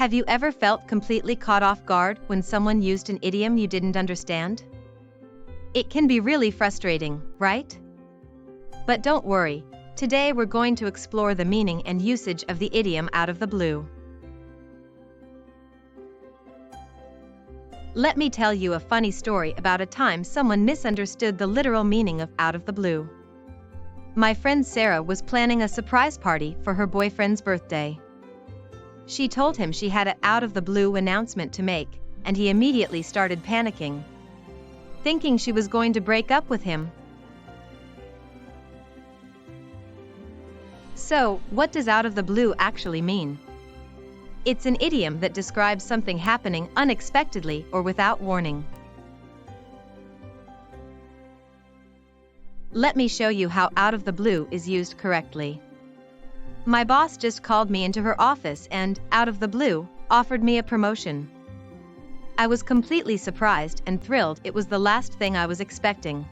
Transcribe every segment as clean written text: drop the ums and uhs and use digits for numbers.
Have you ever felt completely caught off guard when someone used an idiom you didn't understand? It can be really frustrating, right? But don't worry, today we're going to explore the meaning and usage of the idiom out of the blue. Let me tell you a funny story about a time someone misunderstood the literal meaning of out of the blue. My friend Sarah was planning a surprise party for her boyfriend's birthday. She told him she had an out-of-the-blue announcement to make, and he immediately started panicking, thinking she was going to break up with him. So, what does out of the blue actually mean? It's an idiom that describes something happening unexpectedly or without warning. Let me show you how out of the blue is used correctly. My boss just called me into her office and, out of the blue, offered me a promotion. I was completely surprised and thrilled. It was the last thing I was expecting.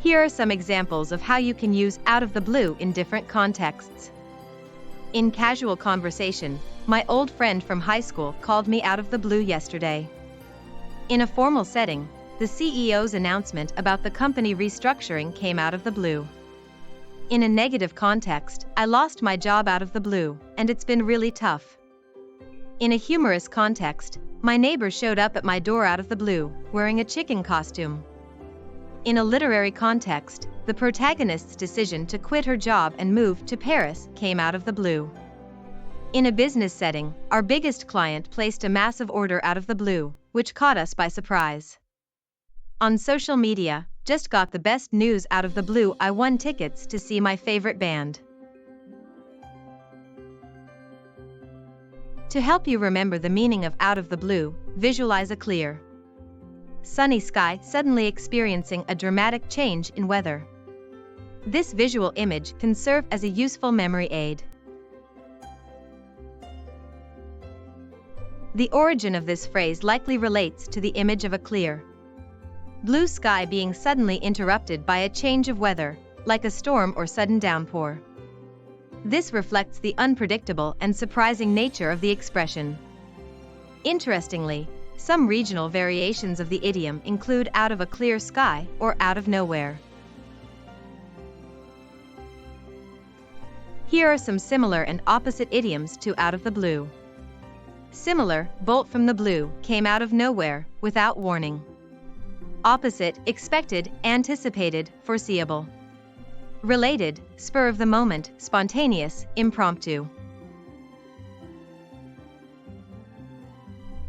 Here are some examples of how you can use out of the blue in different contexts. In casual conversation, my old friend from high school called me out of the blue yesterday. In a formal setting, the CEO's announcement about the company restructuring came out of the blue. In a negative context, I lost my job out of the blue, and it's been really tough. In a humorous context, my neighbor showed up at my door out of the blue, wearing a chicken costume. In a literary context, the protagonist's decision to quit her job and move to Paris came out of the blue. In a business setting, our biggest client placed a massive order out of the blue, which caught us by surprise. On social media, just got the best news out of the blue. I won tickets to see my favorite band. To help you remember the meaning of out of the blue, visualize a clear, sunny sky suddenly experiencing a dramatic change in weather. This visual image can serve as a useful memory aid. The origin of this phrase likely relates to the image of a clear, blue sky being suddenly interrupted by a change of weather, like a storm or sudden downpour. This reflects the unpredictable and surprising nature of the expression. Interestingly, some regional variations of the idiom include out of a clear sky or out of nowhere. Here are some similar and opposite idioms to out of the blue. Similar, bolt from the blue, came out of nowhere, without warning. Opposite, expected, anticipated, foreseeable. Related, spur of the moment, spontaneous, impromptu.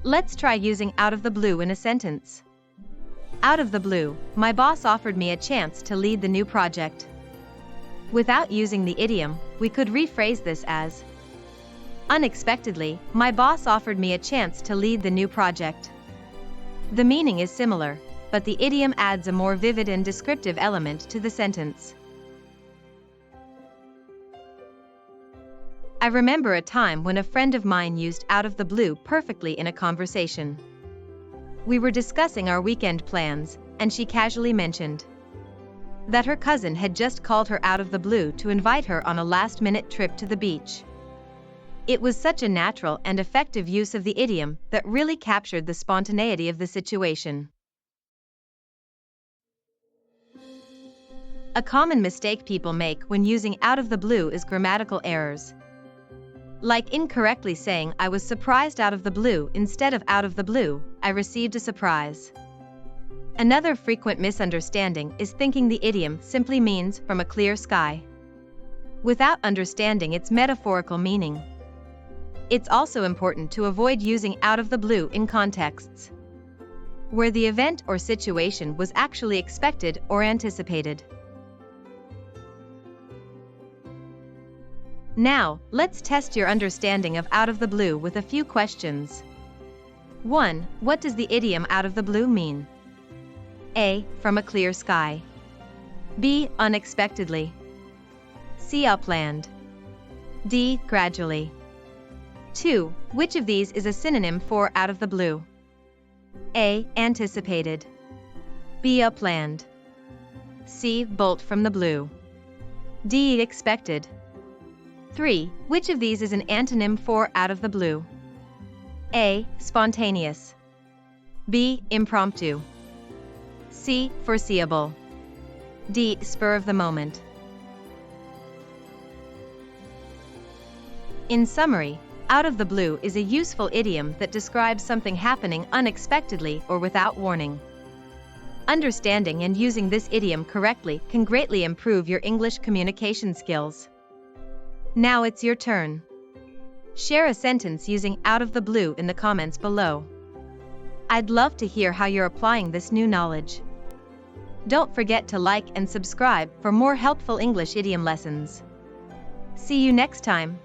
Let's try using out of the blue in a sentence. Out of the blue, my boss offered me a chance to lead the new project. Without using the idiom, we could rephrase this as, unexpectedly, my boss offered me a chance to lead the new project. The meaning is similar, but the idiom adds a more vivid and descriptive element to the sentence. I remember a time when a friend of mine used out of the blue perfectly in a conversation. We were discussing our weekend plans, and she casually mentioned that her cousin had just called her out of the blue to invite her on a last-minute trip to the beach. It was such a natural and effective use of the idiom that really captured the spontaneity of the situation. A common mistake people make when using out of the blue is grammatical errors. Like incorrectly saying I was surprised out of the blue instead of out of the blue, I received a surprise. Another frequent misunderstanding is thinking the idiom simply means from a clear sky, without understanding its metaphorical meaning. It's also important to avoid using out of the blue in contexts where the event or situation was actually expected or anticipated. Now, let's test your understanding of out of the blue with a few questions. 1. What does the idiom out of the blue mean? A. From a clear sky. B. Unexpectedly. C. Upland. D. Gradually. 2. Which of these is a synonym for out of the blue? A. Anticipated. B. Upland. C. Bolt from the blue. D. Expected. 3. Which of these is an antonym for out of the blue? A. Spontaneous. B. Impromptu. C. Foreseeable. D. Spur of the moment. In summary, out of the blue is a useful idiom that describes something happening unexpectedly or without warning. Understanding and using this idiom correctly can greatly improve your English communication skills. Now it's your turn. Share a sentence using out of the blue in the comments below. I'd love to hear how you're applying this new knowledge. Don't forget to like and subscribe for more helpful English idiom lessons. See you next time.